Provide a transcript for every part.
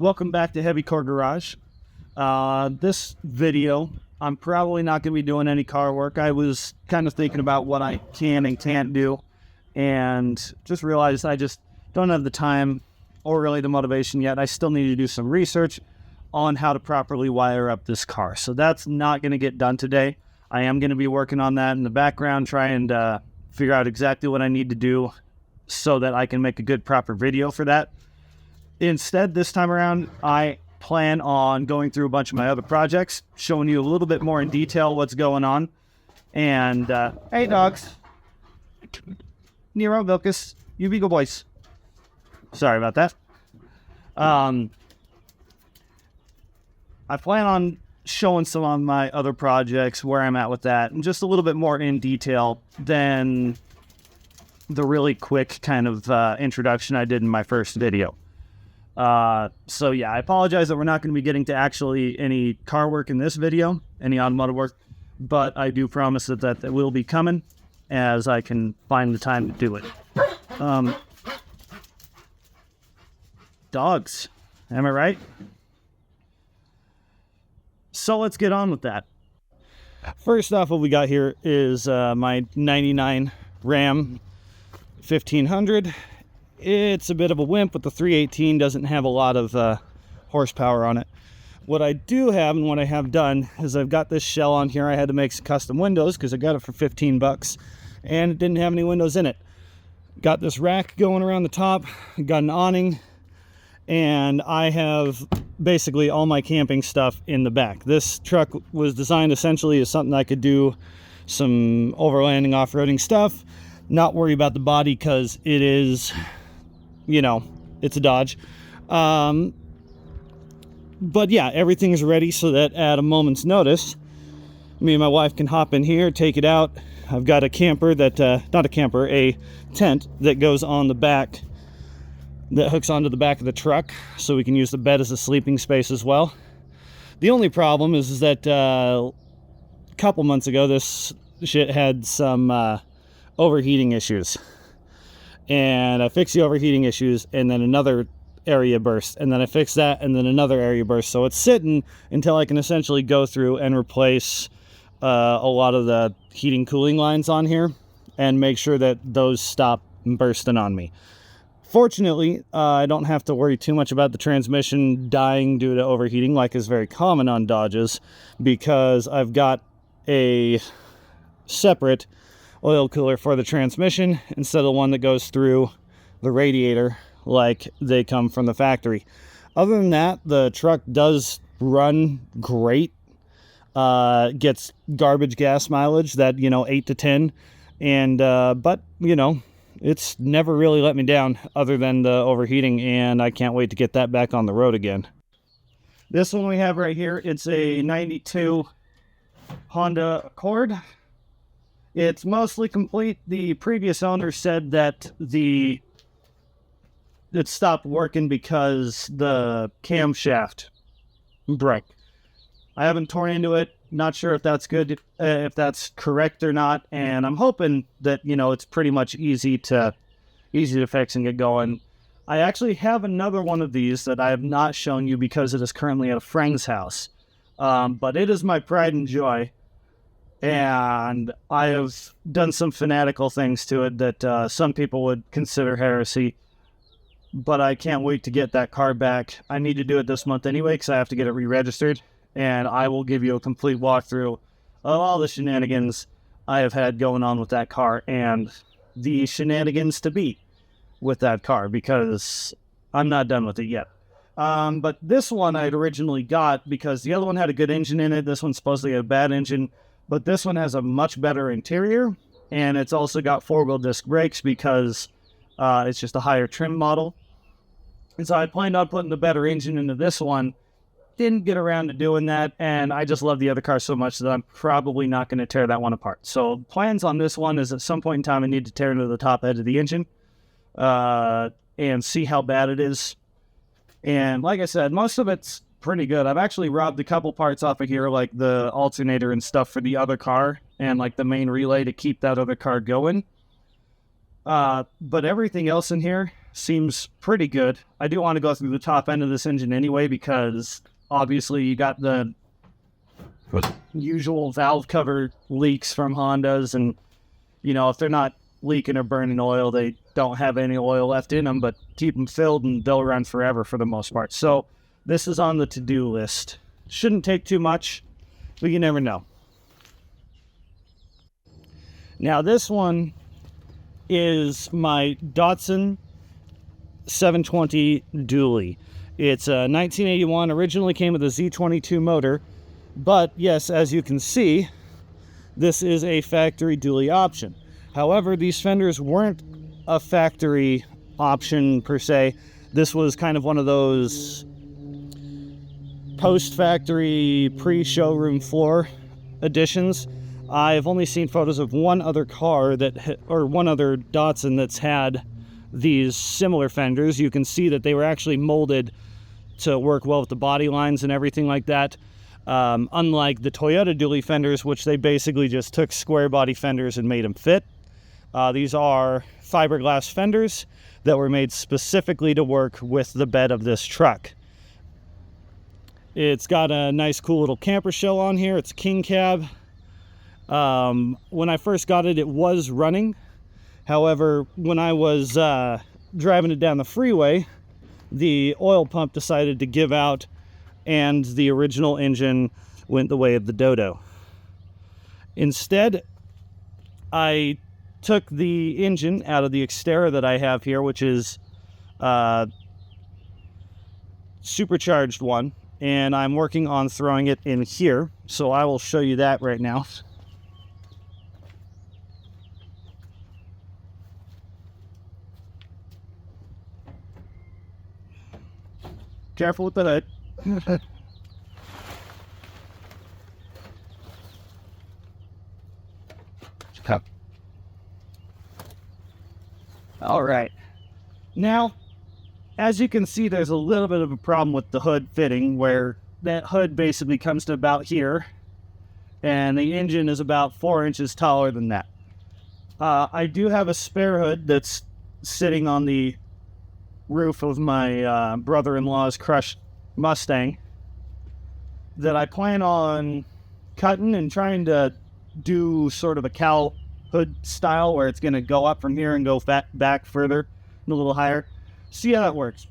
Welcome back to Heavy Car Garage. This video, I'm probably not going to be doing any car work. I was kind of thinking about what I can and can't do, and just realized I just don't have the time or really the motivation yet. I still need to do some research on how to properly wire up this car. So that's not going to get done today. I am going to be working on that in the background, trying to figure out exactly what I need to do so that I can make a good, proper video for that. Instead, this time around, I plan on going through a bunch of my other projects, showing you a little bit more in detail what's going on. And, hey, dogs. Nero, Vilcus, you be good boys. Sorry about that. I plan on showing some of my other projects, where I'm at with that, and just a little bit more in detail than the really quick kind of introduction I did in my first video. So yeah, I apologize that we're not going to be getting to actually any car work in this video, any automotive work, but I do promise that will be coming as I can find the time to do it. Dogs, am I right? So let's get on with that. First off, what we got here is my 99 Ram 1500. It's a bit of a wimp, but the 318 doesn't have a lot of horsepower on it. What I do have, and what I have done, is I've got this shell on here. I had to make some custom windows because I got it for 15 bucks, and it didn't have any windows in it. Got this rack going around the top, got an awning, and I have basically all my camping stuff in the back. This truck was designed essentially as something I could do some overlanding, off-roading stuff, not worry about the body because it is, you know, it's a Dodge. But yeah, everything's ready so that at a moment's notice, me and my wife can hop in here, take it out. I've got a camper that, not a camper, a tent that goes on the back, that hooks onto the back of the truck, so we can use the bed as a sleeping space as well. The only problem is that a couple months ago, this shit had some overheating issues. And I fixed the overheating issues, and then another area burst, and then I fixed that, and then another area burst. So it's sitting until I can essentially go through and replace a lot of the heating cooling lines on here and make sure that those stop bursting on me. Fortunately, I don't have to worry too much about the transmission dying due to overheating like is very common on Dodges, because I've got a separate oil cooler for the transmission instead of the one that goes through the radiator like they come from the factory. Other than that, the truck does run great. Gets garbage gas mileage, that, 8 to 10, and but it's never really let me down other than the overheating, and I can't wait to get that back on the road again. This one we have right here, it's a 92 Honda Accord. It's mostly complete. The previous owner said that it stopped working because the camshaft broke. I haven't torn into it. Not sure if that's good, if that's correct or not. And I'm hoping that, it's pretty much easy to fix and get going. I actually have another one of these that I have not shown you because it is currently at a friend's house. But it is my pride and joy. And I have done some fanatical things to it that some people would consider heresy. But I can't wait to get that car back. I need to do it this month anyway because I have to get it re-registered. And I will give you a complete walkthrough of all the shenanigans I have had going on with that car and the shenanigans to beat with that car, because I'm not done with it yet. But this one I'd originally got because the other one had a good engine in it. This one supposedly had a bad engine, but this one has a much better interior, and it's also got four-wheel disc brakes because it's just a higher trim model. And so I planned on putting the better engine into this one. Didn't get around to doing that, and I just love the other car so much that I'm probably not going to tear that one apart. So plans on this one is at some point in time I need to tear into the top edge of the engine and see how bad it is. And like I said, most of it's pretty good. I've actually robbed a couple parts off of here, like the alternator and stuff for the other car and like the main relay to keep that other car going. But everything else in here seems pretty good. I do want to go through the top end of this engine anyway, because obviously you got the usual valve cover leaks from Hondas, and you know, if they're not leaking or burning oil, they don't have any oil left in them, but keep them filled and they'll run forever for the most part. So this is on the to-do list. Shouldn't take too much, but you never know. Now this one is my Datsun 720 dually. It's a 1981, originally came with a Z22 motor, but yes, as you can see, this is a factory dually option. However, these fenders weren't a factory option per se. This was kind of one of those post-factory, pre-showroom floor editions. I've only seen photos of one other car one other Datsun that's had these similar fenders. You can see that they were actually molded to work well with the body lines and everything like that. Unlike the Toyota dually fenders, which they basically just took square body fenders and made them fit. These are fiberglass fenders that were made specifically to work with the bed of this truck. It's got a nice cool little camper shell on here. It's king cab. When I first got it, it was running. However, when I was driving it down the freeway, the oil pump decided to give out and the original engine went the way of the dodo. Instead, I took the engine out of the Xterra that I have here, which is supercharged one, and I'm working on throwing it in here, so I will show you that right now. Careful with the hood. All right. Now, as you can see, there's a little bit of a problem with the hood fitting, where that hood basically comes to about here, and the engine is about 4 inches taller than that. I do have a spare hood that's sitting on the roof of my brother-in-law's crushed Mustang that I plan on cutting and trying to do sort of a cowl hood style, where it's going to go up from here and go back further and a little higher. See how that works.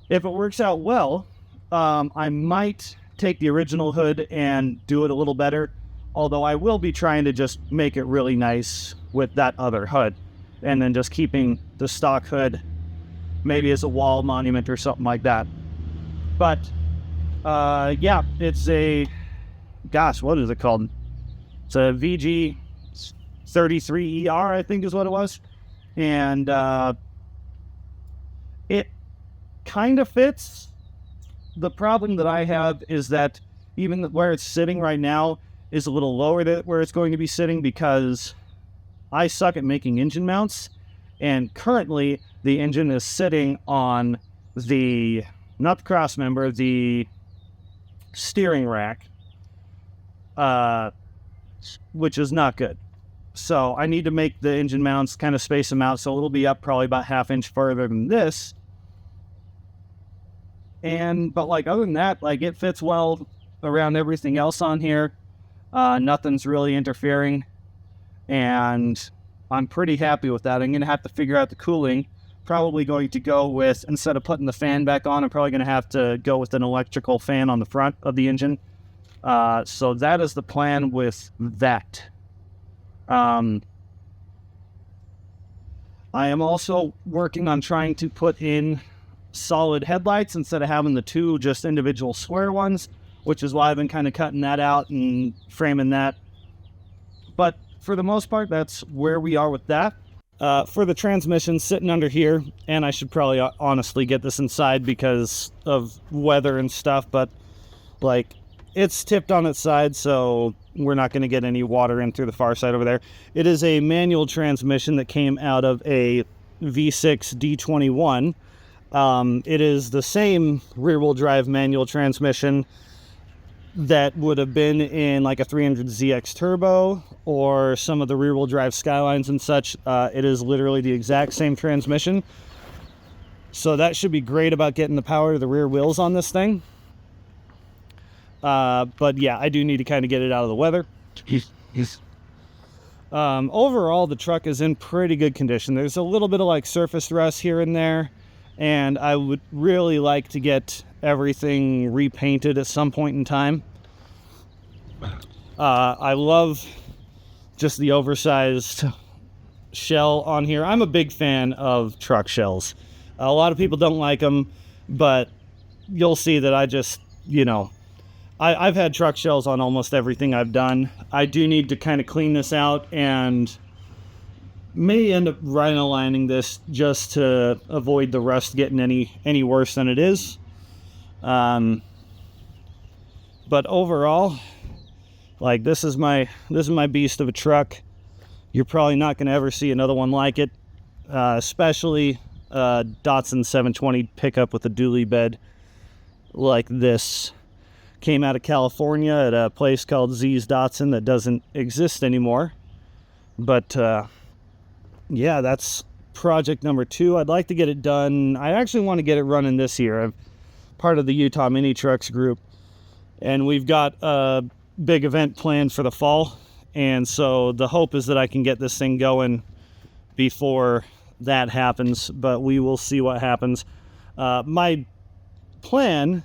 If it works out well, I might take the original hood and do it a little better, although I will be trying to just make it really nice with that other hood, and then just keeping the stock hood maybe as a wall monument or something like that. But yeah, it's a, gosh, what is it called? It's a VG 33ER, I think is what it was. And it kind of fits. The problem that I have is that even where it's sitting right now is a little lower than where it's going to be sitting, because I suck at making engine mounts, and currently the engine is sitting on the, not the cross member, the steering rack, which is not good. So I need to make the engine mounts, kind of space them out, so it'll be up probably about 1/2 inch further than this. But like, other than that, like, it fits well around everything else on here. Nothing's really interfering, and I'm pretty happy with that. I'm going to have to figure out the cooling. Probably going to go with, instead of putting the fan back on, I'm probably going to have to go with an electrical fan on the front of the engine. So that is the plan with that. I am also working on trying to put in solid headlights instead of having the two just individual square ones, which is why I've been kind of cutting that out and framing that. But for the most part, that's where we are with that. For the transmission, sitting under here, and I should probably honestly get this inside because of weather and stuff, but like, it's tipped on its side, so we're not going to get any water in through the far side over there. It is a manual transmission that came out of a V6 D21. It is the same rear-wheel drive manual transmission that would have been in like a 300ZX Turbo or some of the rear-wheel drive Skylines and such. It is literally the exact same transmission. So that should be great about getting the power to the rear wheels on this thing. But yeah, I do need to kind of get it out of the weather. Overall, the truck is in pretty good condition. There's a little bit of like surface rust here and there, and I would really like to get everything repainted at some point in time. I love just the oversized shell on here. I'm a big fan of truck shells. A lot of people don't like them, but you'll see that I just, you know, I've had truck shells on almost everything I've done. I do need to kind of clean this out and may end up rhino lining this just to avoid the rust getting any worse than it is. But overall, like this is my beast of a truck. You're probably not going to ever see another one like it, especially Datsun 720 pickup with a dually bed like this. Came out of California at a place called Z's Datsun that doesn't exist anymore. But yeah, that's project number 2. I'd like to get it done. I actually want to get it running this year. I'm part of the Utah Mini Trucks group, and we've got a big event planned for the fall. And so the hope is that I can get this thing going before that happens, but we will see what happens. My plan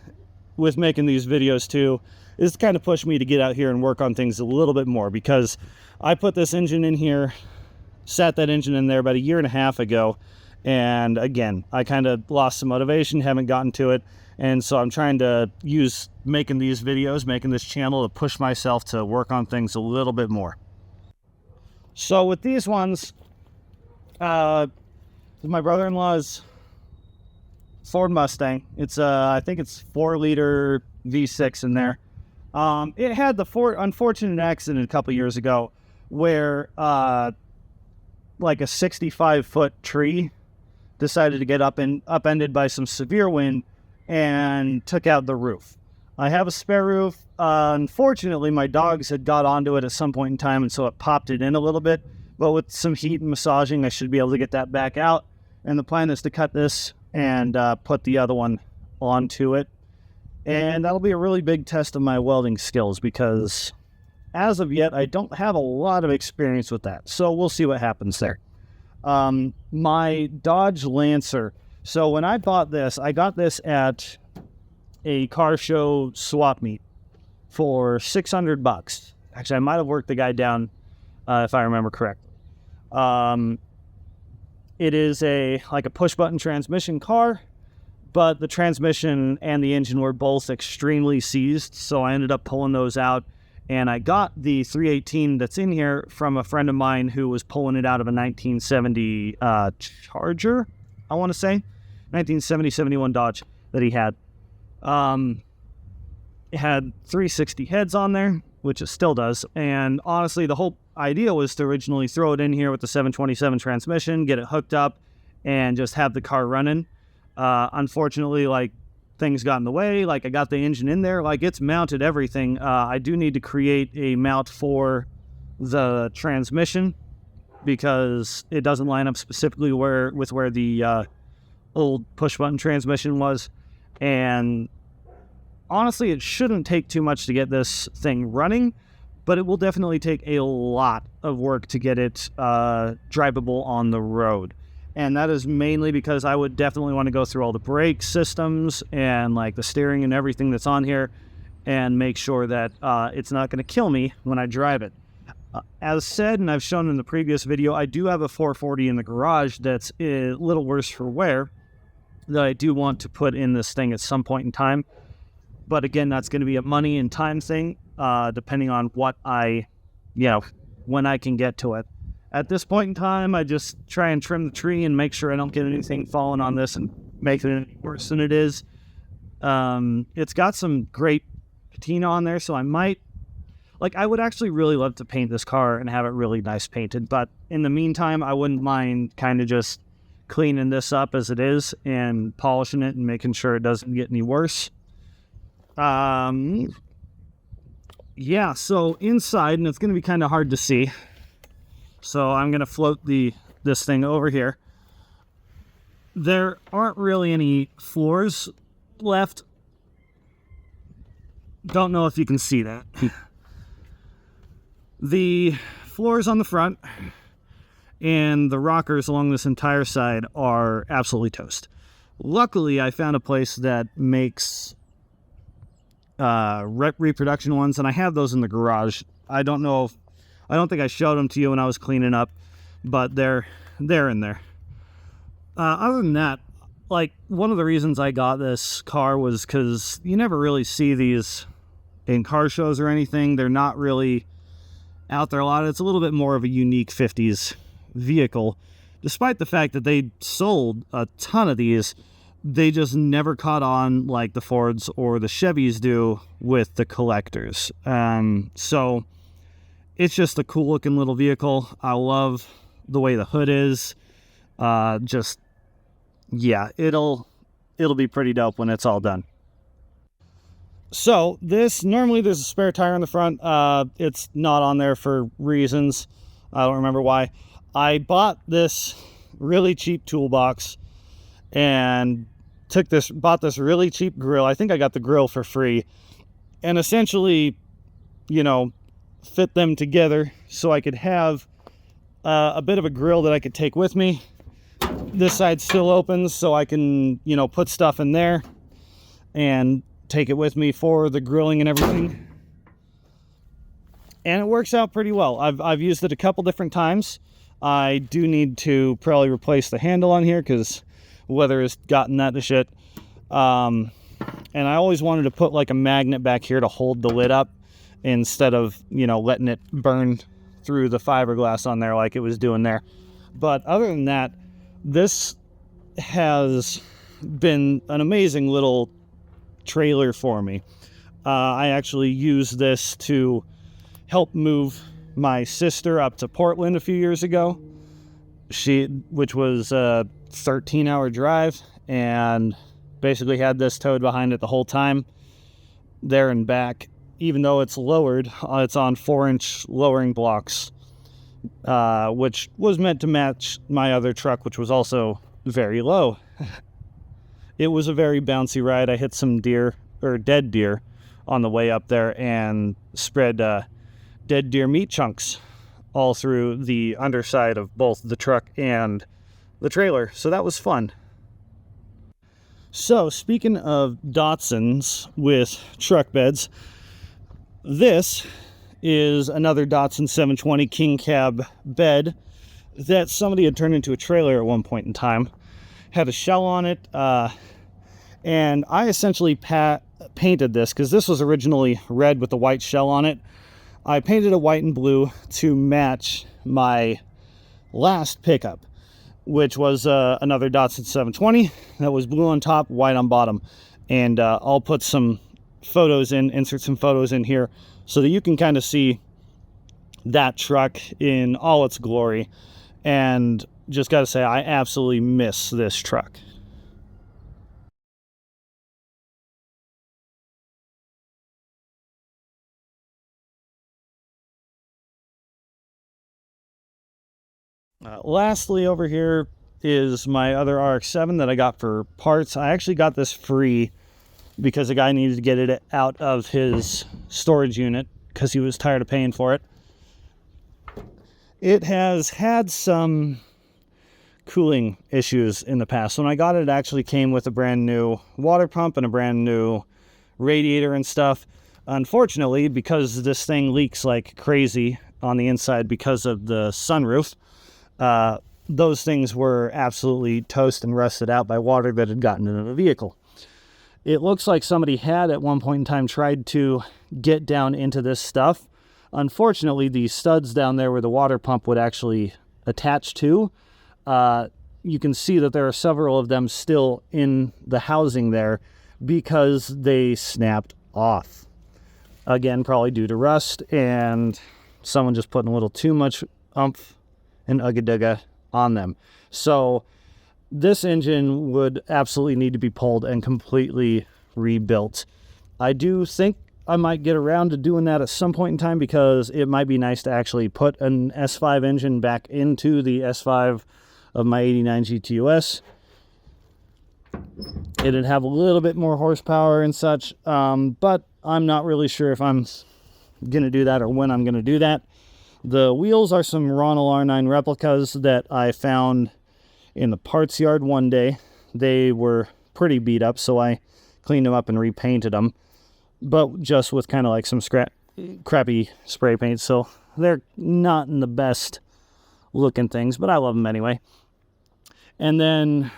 with making these videos too is to kind of push me to get out here and work on things a little bit more, because I put this engine in here, sat that engine in there about 1.5 years ago, and again, I kind of lost some motivation, haven't gotten to it, and so I'm trying to use making these videos, making this channel to push myself to work on things a little bit more. So with these ones, my brother-in-law's Ford Mustang. It's I think it's 4-liter V6 in there. It had the unfortunate accident a couple years ago where like a 65-foot tree decided to get upended by some severe wind and took out the roof. I have a spare roof. Unfortunately, my dogs had got onto it at some point in time, and so it popped it in a little bit. But with some heat and massaging, I should be able to get that back out. And the plan is to cut this and put the other one onto it. And that'll be a really big test of my welding skills, because as of yet, I don't have a lot of experience with that. So we'll see what happens there. My Dodge Lancer. So when I bought this, I got this at a car show swap meet for $600. Actually, I might have worked the guy down if I remember correctly. It is like a push-button transmission car, but the transmission and the engine were both extremely seized, so I ended up pulling those out, and I got the 318 that's in here from a friend of mine who was pulling it out of a 1970 Charger, I want to say, 1970-71 Dodge that he had. It had 360 heads on there, which it still does, and honestly, the whole idea was to originally throw it in here with the 727 transmission, get it hooked up, and just have the car running. Unfortunately, like, things got in the way. Like, I got the engine in there, like, it's mounted everything. I do need to create a mount for the transmission, because it doesn't line up specifically with where the old push-button transmission was. And honestly, it shouldn't take too much to get this thing running, but it will definitely take a lot of work to get it drivable on the road. And that is mainly because I would definitely want to go through all the brake systems and like the steering and everything that's on here and make sure that it's not going to kill me when I drive it. As said, and I've shown in the previous video, I do have a 440 in the garage that's a little worse for wear that I do want to put in this thing at some point in time. But again, that's going to be a money and time thing, depending on what when I can get to it. At this point in time, I just try and trim the tree and make sure I don't get anything falling on this and make it any worse than it is. It's got some great patina on there, so I would actually really love to paint this car and have it really nice painted. But in the meantime, I wouldn't mind kind of just cleaning this up as it is and polishing it and making sure it doesn't get any worse. Yeah, so inside, and it's going to be kind of hard to see, so I'm going to float this thing over here. There aren't really any floors left. Don't know if you can see that. The floors on the front and the rockers along this entire side are absolutely toast. Luckily, I found a place that makes reproduction ones, and I have those in the garage. I don't think I showed them to you when I was cleaning up, but they're in there. Other than that, like, one of the reasons I got this car was because you never really see these in car shows or anything. They're not really out there a lot. It's a little bit more of a unique 50s vehicle. Despite the fact that they sold a ton of these, they just never caught on like the Fords or the Chevys do with the collectors. So it's just a cool looking little vehicle. I love the way the hood is. Yeah, it'll be pretty dope when it's all done. So normally there's a spare tire on the front. It's not on there for reasons. I don't remember why. I bought this really cheap toolbox and bought this really cheap grill. I think I got the grill for free, and essentially, fit them together so I could have a bit of a grill that I could take with me. This side still opens so I can, put stuff in there and take it with me for the grilling and everything. And it works out pretty well. I've used it a couple different times. I do need to probably replace the handle on here because weather has gotten that to shit. And I always wanted to put like a magnet back here to hold the lid up instead of, letting it burn through the fiberglass on there like it was doing there. But other than that, this has been an amazing little trailer for me. I actually used this to help move my sister up to Portland a few years ago, which was a 13-hour drive, and basically had this towed behind it the whole time, there and back. Even though it's lowered, it's on 4-inch lowering blocks, which was meant to match my other truck, which was also very low. It was a very bouncy ride. I hit some dead deer on the way up there and spread dead deer meat chunks all through the underside of both the truck and the trailer. So that was fun. So speaking of Datsuns with truck beds, this is another Datsun 720 King Cab bed that somebody had turned into a trailer at one point in time. Had a shell on it, and I essentially painted this because this was originally red with the white shell on it. I painted it white and blue to match my last pickup, which was another Datsun 720 that was blue on top, white on bottom. And I'll put some photos insert some photos in here so that you can kind of see that truck in all its glory. And just got to say, I absolutely miss this truck. Lastly, over here is my other RX-7 that I got for parts. I actually got this free because the guy needed to get it out of his storage unit because he was tired of paying for it. It has had some cooling issues in the past. When I got it, it actually came with a brand new water pump and a brand new radiator and stuff. Unfortunately, because this thing leaks like crazy on the inside because of the sunroof, those things were absolutely toast and rusted out by water that had gotten into the vehicle. It looks like somebody had at one point in time tried to get down into this stuff. Unfortunately, the studs down there where the water pump would actually attach to, you can see that there are several of them still in the housing there because they snapped off. Again, probably due to rust and someone just putting a little too much oomph and ugga-dugga on them. So this engine would absolutely need to be pulled and completely rebuilt. I do think I might get around to doing that at some point in time because it might be nice to actually put an S5 engine back into the S5 of my 89 GTOS. It'd have a little bit more horsepower and such, but I'm not really sure if I'm gonna do that or when I'm gonna do that. The wheels are some Ronald R9 replicas that I found in the parts yard one day. They were pretty beat up, so I cleaned them up and repainted them, but just with kind of like some crappy spray paint, so they're not in the best looking things, but I love them anyway. And then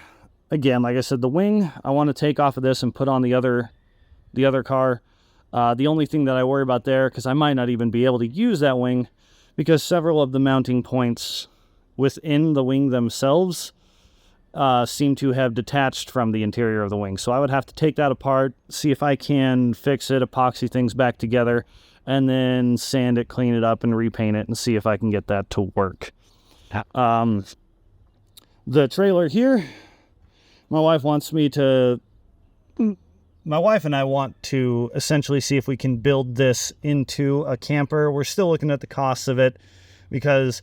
again, like I said, the wing I want to take off of this and put on the other car. The only thing that I worry about there, because I might not even be able to use that wing, because several of the mounting points within the wing themselves seem to have detached from the interior of the wing. So I would have to take that apart, see if I can fix it, epoxy things back together, and then sand it, clean it up, and repaint it, and see if I can get that to work. The trailer here, my wife and I want to essentially see if we can build this into a camper. We're still looking at the costs of it, because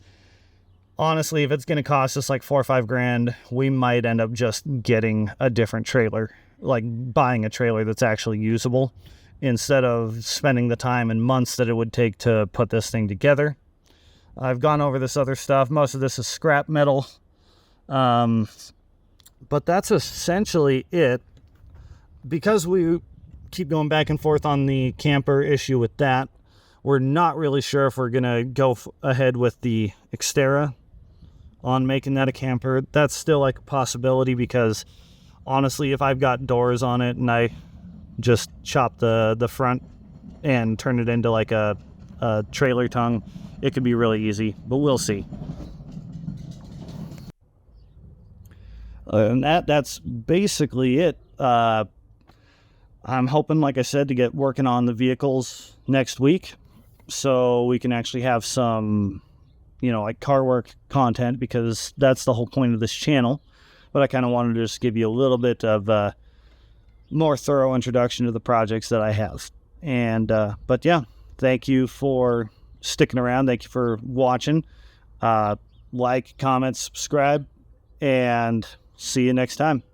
honestly, if it's going to cost us like $4 or $5 grand, we might end up just getting a different trailer, like buying a trailer that's actually usable, instead of spending the time and months that it would take to put this thing together. I've gone over this other stuff. Most of this is scrap metal. But that's essentially it. Because we keep going back and forth on the camper issue with that, we're not really sure if we're going to go ahead with the Xterra on making that a camper. That's still like a possibility, because honestly, if I've got doors on it and I just chop the front and turn it into like a trailer tongue, it could be really easy, but we'll see. And that's basically it. I'm hoping, like I said, to get working on the vehicles next week, so we can actually have some, like car work content, because that's the whole point of this channel. But I kind of wanted to just give you a little bit of a more thorough introduction to the projects that I have. And but yeah, thank you for sticking around. Thank you for watching. Like, comment, subscribe, and see you next time.